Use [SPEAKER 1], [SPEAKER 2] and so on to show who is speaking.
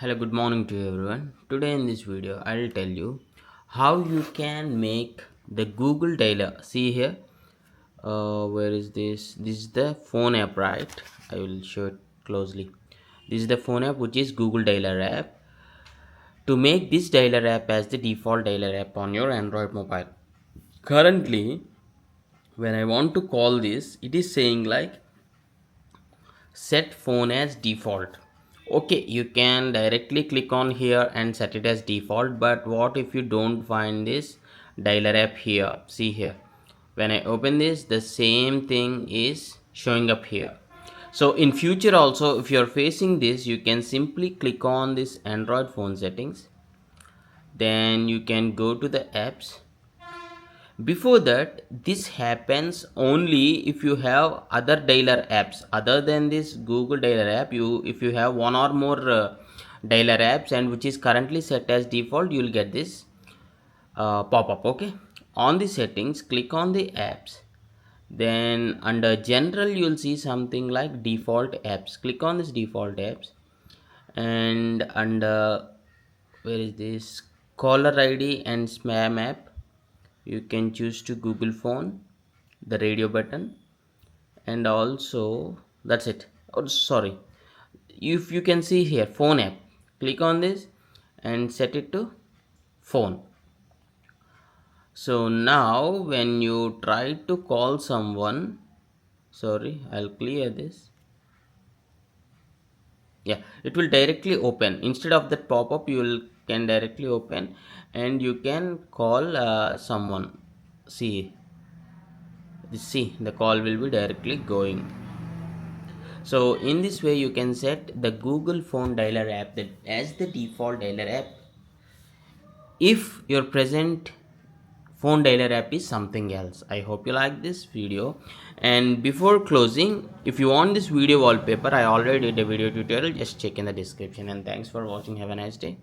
[SPEAKER 1] Hello, good morning to everyone. Today in this video, I'll tell you how you can make the Google dialer. See here, where is this? This is the phone app, right? I will show it closely. This is the phone app, which is Google dialer app. To make this dialer app as the default dialer app on your Android mobile. Currently, when I want to call this, it is saying like set phone as default. Okay, you can directly click on here and set it as default, but what if you don't find this dialer app here? See here, when I open this, the same thing is showing up here. So in future also, if you're facing this, you can simply click on this Android phone settings, then you can go to the apps. Before that, this happens only if you have other dialer apps other than this Google dialer app. If you have one or more dialer apps and which is currently set as default, you will get this pop-up. Okay, on the settings, click on the apps, then under general you will see something like default apps. Click on this default apps, and under, where is this, caller ID and spam app, you can choose to Google phone, the radio button, and also that's it. Oh, sorry, if you can see here phone app, click on this and set it to phone. So now when you try to call someone, sorry, I'll clear this. Yeah, it will directly open instead of that pop-up. You will can directly open and you can call someone. See, the call will be directly going. So in this way you can set the Google phone dialer app that as the default dialer app if your present phone dialer app is something else. I hope you like this video, and before closing, if you want this video wallpaper, I already did a video tutorial, just check in the description. And thanks for watching. Have a nice day.